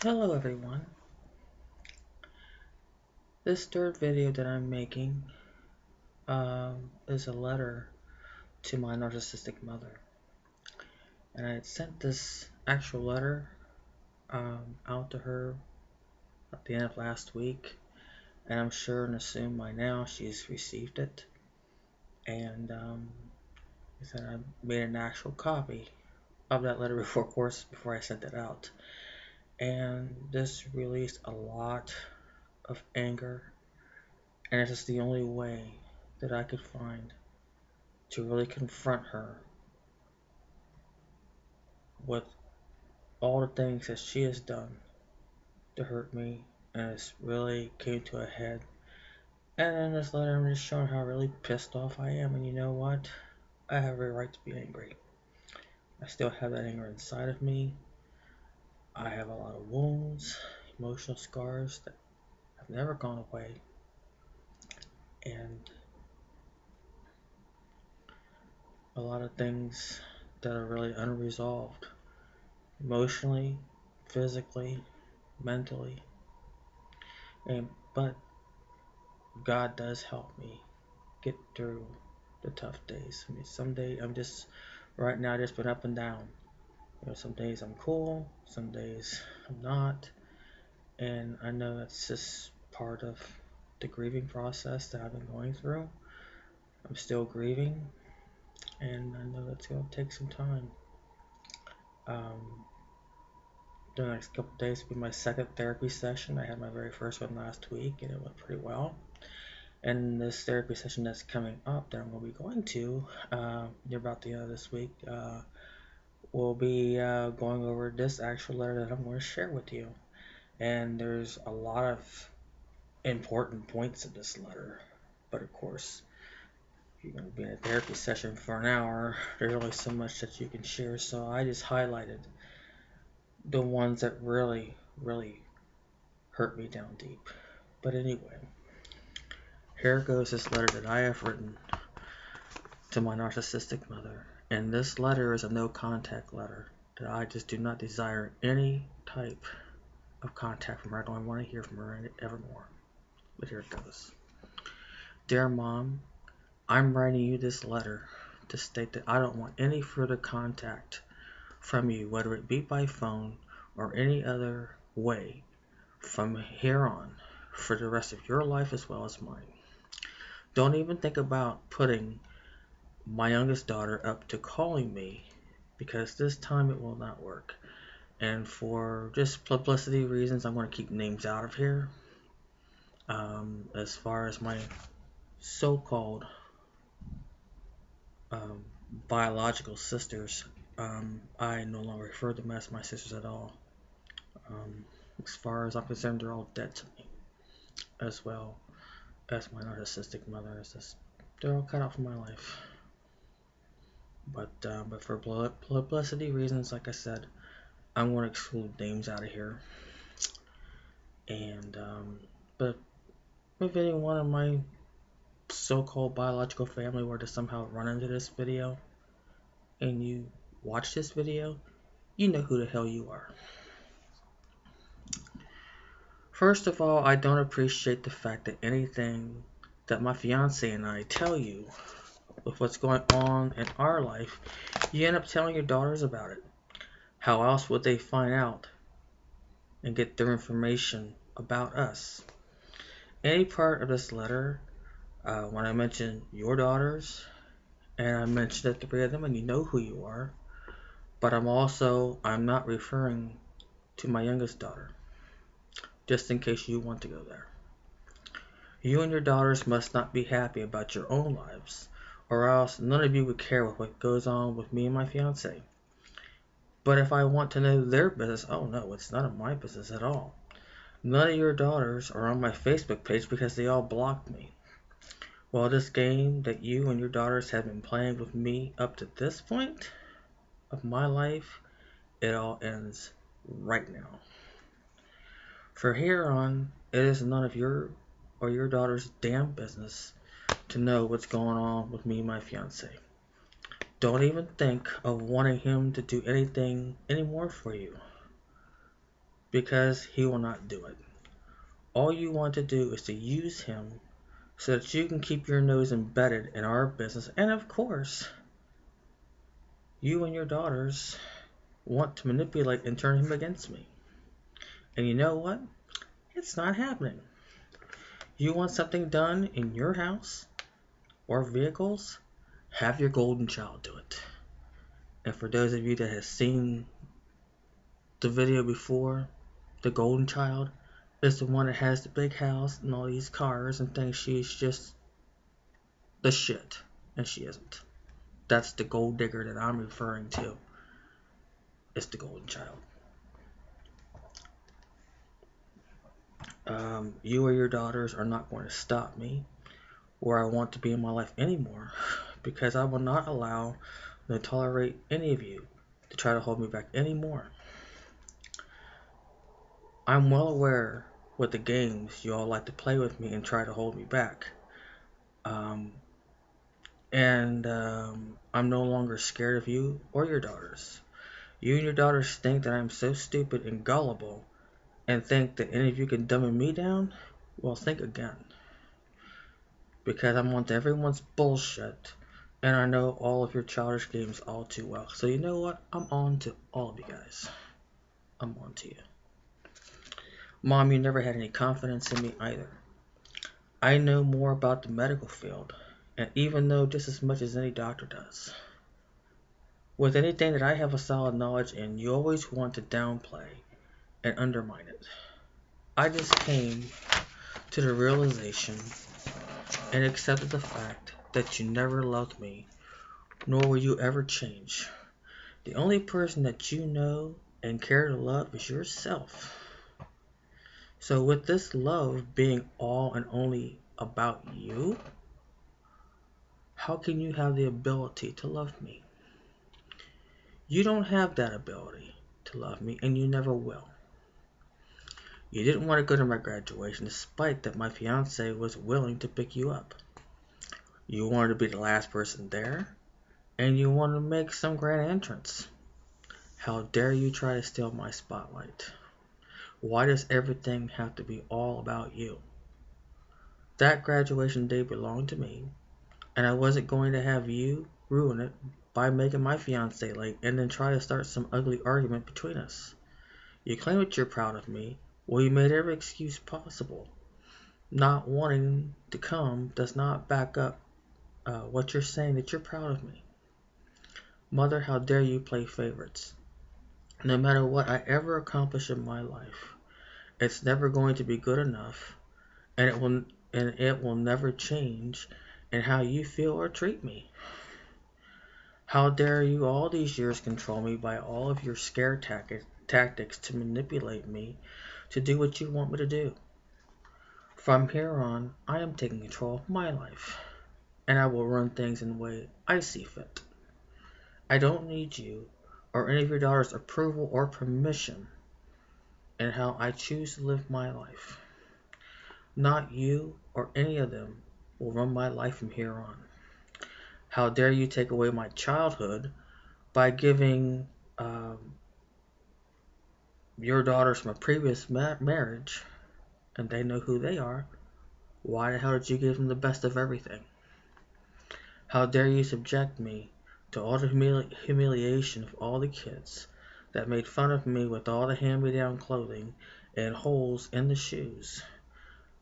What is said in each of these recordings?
Hello everyone. This third video that I'm making is a letter to my narcissistic mother. And I had sent this actual letter out to her at the end of last week. And I'm sure and assume by now she's received it. And I said I made an actual copy of that letter before I sent it out. And this released a lot of anger. And it's just the only way that I could find to really confront her with all the things that she has done to hurt me, and it's really came to a head. And in this letter, I'm just showing how really pissed off I am. And you know what? I have every right to be angry. I still have that anger inside of me. I have a lot of wounds, emotional scars that have never gone away. And a lot of things that are really unresolved. Emotionally, physically, mentally. But God does help me get through the tough days. I mean, some days right now, just been up and down. Some days I'm cool, some days I'm not. And I know that's just part of the grieving process that I've been going through. I'm still grieving, and I know that's going to take some time. The next couple of days will be my second therapy session. I had my very first one last week, and it went pretty well. And this therapy session that's coming up that I'm going to be going to near about the end of this week, we'll be going over this actual letter that I'm going to share with you. And there's a lot of important points in this letter. But of course, if you're going to be in a therapy session for an hour, there's only so much that you can share. So I just highlighted the ones that really, really hurt me down deep. But anyway, here goes this letter that I have written to my narcissistic mother. And this letter is a no contact letter, that I just do not desire any type of contact from her. I don't want to hear from her evermore. But here it goes. Dear Mom, I'm writing you this letter to state that I don't want any further contact from you, whether it be by phone or any other way, from here on, for the rest of your life as well as mine. Don't even think about putting my youngest daughter up to calling me, because this time it will not work. And for just publicity reasons, I'm going to keep names out of here. As far as my so-called biological sisters, I no longer refer to them as my sisters at all. As far as I'm concerned, they're all dead to me, as well as my narcissistic mother. They're all cut out from my life. But for publicity reasons, like I said, I'm going to exclude names out of here. And but if anyone in my so-called biological family were to somehow run into this video, and you watch this video, you know who the hell you are. First of all, I don't appreciate the fact that anything that my fiance and I tell you with what's going on in our life, you end up telling your daughters about it. How else would they find out and get their information about us? Any part of this letter, when I mention your daughters, and I mention the three of them, and you know who you are, but I'm not referring to my youngest daughter, just in case you want to go there. You and your daughters must not be happy about your own lives, or else none of you would care with what goes on with me and my fiance. But if I want to know their business, oh no, it's none of my business at all. None of your daughters are on my Facebook page because they all blocked me. Well, this game that you and your daughters have been playing with me up to this point of my life, it all ends right now. From here on, it is none of your or your daughter's damn business to know what's going on with me and my fiance. Don't even think of wanting him to do anything anymore for you. because he will not do it. All you want to do is to use him so that you can keep your nose embedded in our business. And of course, you and your daughters want to manipulate and turn him against me. And you know what? It's not happening. You want something done in your house or vehicles? Have your golden child do it. And for those of you that have seen the video before, the golden child is the one that has the big house and all these cars and thinks she's just the shit. And she isn't. That's the gold digger that I'm referring to. It's the golden child. You or your daughters are not going to stop me where I want to be in my life anymore, because I will not allow nor tolerate any of you to try to hold me back anymore. I'm well aware with the games you all like to play with me and try to hold me back. I'm no longer scared of you or your daughters. You and your daughters think that I'm so stupid and gullible and think that any of you can dumb me down? Well, think again. Because I'm on to everyone's bullshit, and I know all of your childish games all too well. So you know what? I'm on to all of you guys. I'm on to you. Mom, you never had any confidence in me either. I know more about the medical field, and even know just as much as any doctor does. With anything that I have a solid knowledge in, you always want to downplay and undermine it. I just came to the realization and accepted the fact that you never loved me, nor will you ever change. The only person that you know and care to love is yourself. So with this love being all and only about you, how can you have the ability to love me? You don't have that ability to love me, and you never will. You didn't want to go to my graduation despite that my fiance was willing to pick you up. You wanted to be the last person there, and you wanted to make some grand entrance. How dare you try to steal my spotlight? Why does everything have to be all about you? That graduation day belonged to me, and I wasn't going to have you ruin it by making my fiance late and then try to start some ugly argument between us. You claim that you're proud of me. Well, you made every excuse possible. Not wanting to come does not back up what you're saying that you're proud of me. Mother, how dare you play favorites? No matter what I ever accomplish in my life, it's never going to be good enough, and it will never change in how you feel or treat me. How dare you all these years control me by all of your scare tactics to manipulate me to do what you want me to do? From here on, I am taking control of my life, and I will run things in the way I see fit. I don't need you or any of your daughters' approval or permission in how I choose to live my life. Not you or any of them will run my life from here on. How dare you take away my childhood by giving your daughters from a previous marriage, and they know who they are? Why the hell did you give them the best of everything? How dare you subject me to all the humiliation of all the kids that made fun of me with all the hand-me-down clothing and holes in the shoes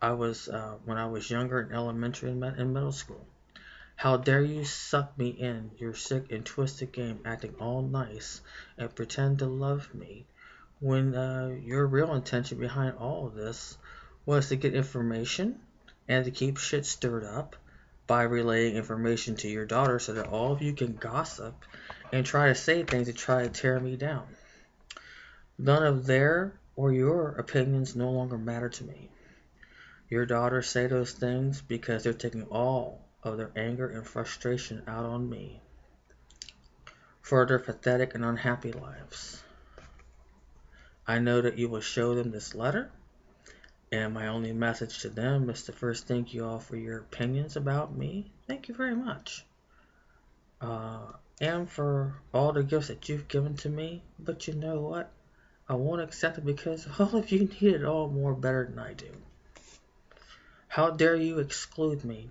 when I was younger in elementary and middle school? How dare you suck me in your sick and twisted game, acting all nice and pretend to love me, when your real intention behind all of this was to get information and to keep shit stirred up by relaying information to your daughter so that all of you can gossip and try to say things to try to tear me down. None of their or your opinions no longer matter to me. Your daughters say those things because they're taking all of their anger and frustration out on me for their pathetic and unhappy lives. I know that you will show them this letter, and my only message to them is to first thank you all for your opinions about me. Thank you very much. And for all the gifts that you've given to me. But you know what? I won't accept it because all of you need it all more better than I do. How dare you exclude me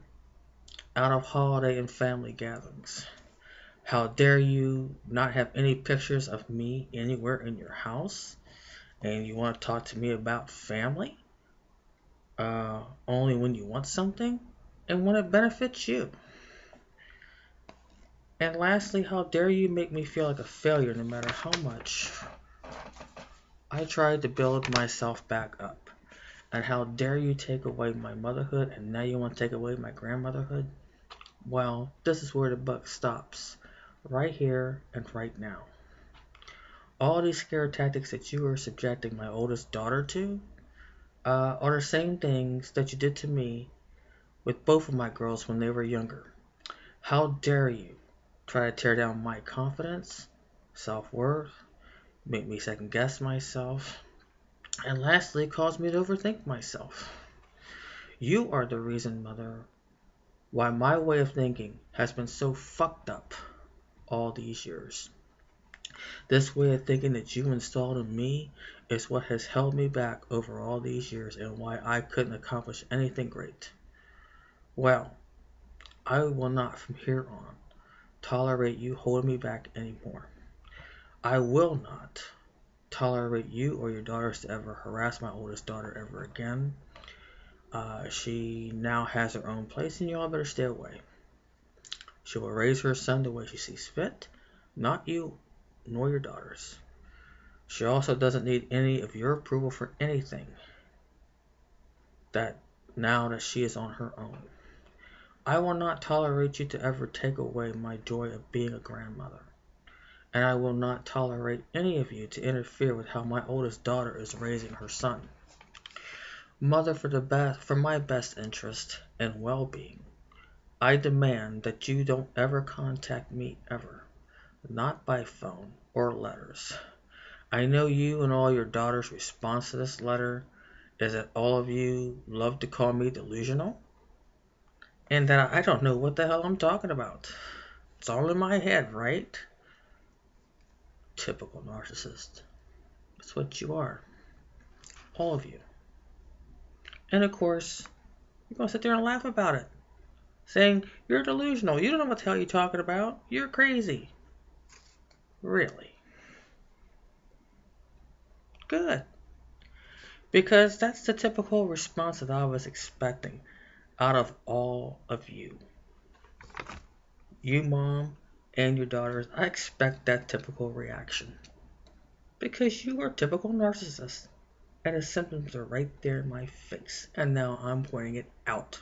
out of holiday and family gatherings? How dare you not have any pictures of me anywhere in your house? And you want to talk to me about family? Only when you want something and when it benefits you. And lastly, how dare you make me feel like a failure no matter how much I tried to build myself back up. And how dare you take away my motherhood and now you want to take away my grandmotherhood? Well, this is where the buck stops. Right here and right now. All these scare tactics that you are subjecting my oldest daughter to are the same things that you did to me with both of my girls when they were younger. How dare you try to tear down my confidence, self-worth, make me second guess myself, and lastly cause me to overthink myself. You are the reason, Mother, why my way of thinking has been so fucked up all these years. This way of thinking that you installed in me is what has held me back over all these years and why I couldn't accomplish anything great. Well, I will not from here on tolerate you holding me back anymore. I will not tolerate you or your daughters to ever harass my oldest daughter ever again. She now has her own place and you all better stay away. She will raise her son the way she sees fit, not you nor your daughters. She also doesn't need any of your approval for anything that now that she is on her own. I will not tolerate you to ever take away my joy of being a grandmother. And I will not tolerate any of you to interfere with how my oldest daughter is raising her son. Mother, for my best interest and well-being, I demand that you don't ever contact me ever, not by phone or letters. I know you and all your daughters' response to this letter is that all of you love to call me delusional, and that I don't know what the hell I'm talking about. It's all in my head, right? Typical narcissist. That's what you are. All of you. And of course, you're going to sit there and laugh about it. Saying, you're delusional. You don't know what the hell you're talking about. You're crazy. Really? Good. Because that's the typical response that I was expecting out of all of you. You, Mom, and your daughters, I expect that typical reaction. Because you are typical narcissists. And the symptoms are right there in my face. And now I'm pointing it out.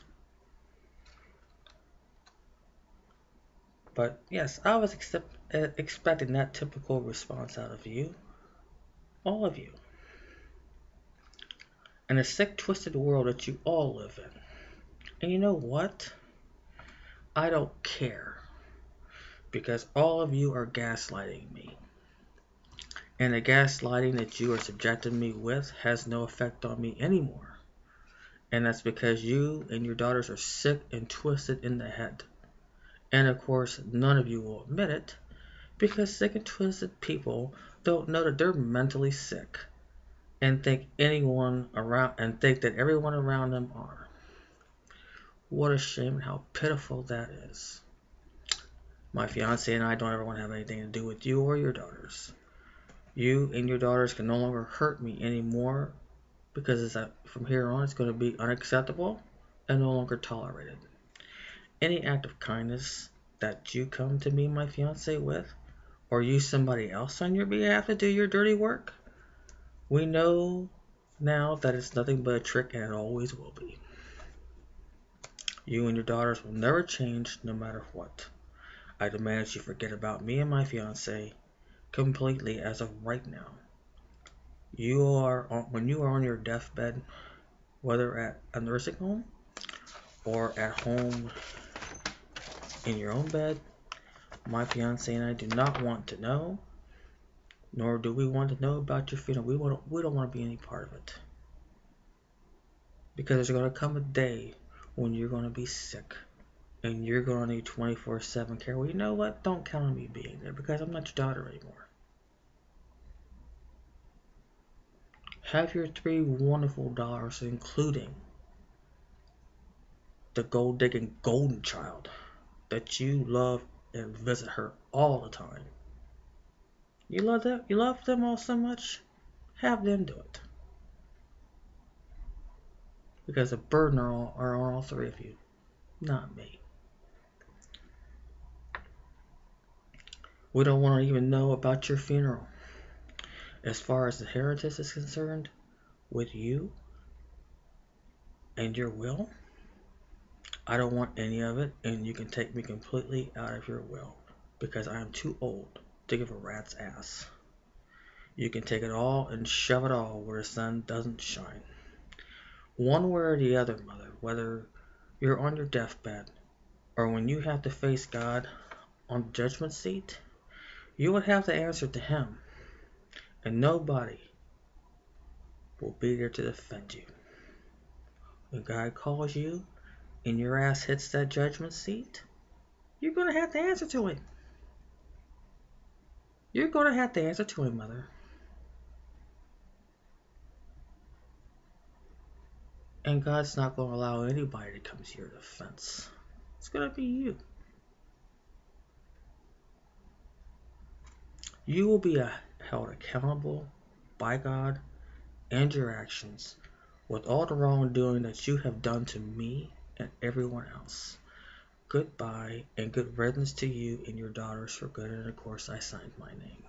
But yes, I was expecting that typical response out of you. All of you. In a sick, twisted world that you all live in. And you know what? I don't care. Because all of you are gaslighting me. And the gaslighting that you are subjecting me with has no effect on me anymore. And that's because you and your daughters are sick and twisted in the head. And of course, none of you will admit it, because sick and twisted people don't know that they're mentally sick and think that everyone around them are. What a shame and how pitiful that is. My fiance and I don't ever want to have anything to do with you or your daughters. You and your daughters can no longer hurt me anymore, because from here on it's going to be unacceptable and no longer tolerated. Any act of kindness that you come to me, my fiance, with, or use somebody else on your behalf to do your dirty work, we know now that it's nothing but a trick, and it always will be. You and your daughters will never change no matter what. I demand that you forget about me and my fiance completely as of right now. When you are on your deathbed, whether at a nursing home or at home in your own bed, my fiance and I do not want to know, nor do we want to know about your funeral. We don't want to be any part of it. Because there's going to come a day when you're going to be sick and you're going to need 24/7 care. Well, you know what? Don't count on me being there, because I'm not your daughter anymore. Have your 3 wonderful daughters, including the gold digging golden child that you love and visit her all the time. You love them all so much, have them do it. Because the burden are on all 3 of you, not me. We don't want to even know about your funeral. As far as the inheritance is concerned, with you and your will, I don't want any of it, and you can take me completely out of your will, because I am too old to give a rat's ass. You can take it all and shove it all where the sun doesn't shine. One way or the other, Mother, whether you're on your deathbed or when you have to face God on the judgment seat, you would have to answer to Him, and nobody will be there to defend you. When God calls you and your ass hits that judgment seat, you're going to have to answer to Him. You're going to have to answer to Him, Mother. And God's not going to allow anybody to come to your defense. It's going to be you. You will be held accountable by God and your actions with all the wrongdoing that you have done to me and everyone else. Goodbye and good riddance to you and your daughters for good, and of course I signed my name.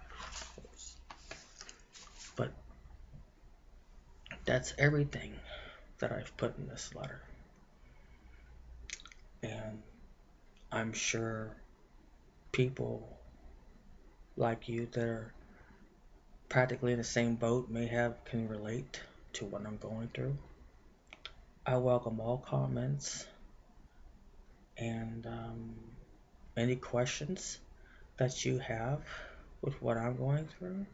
But that's everything that I've put in this letter. And I'm sure people like you that are practically in the same boat can relate to what I'm going through. I welcome all comments and any questions that you have with what I'm going through.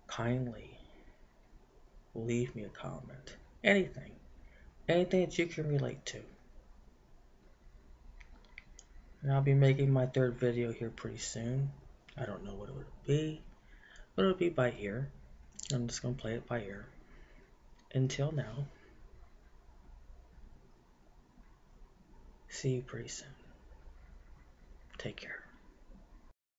Kindly leave me a comment. Anything that you can relate to. And I'll be making my 3rd video here pretty soon. I don't know what it would be, but it'll be by ear. I'm just going to play it by ear. Until now, see you pretty soon. Take care.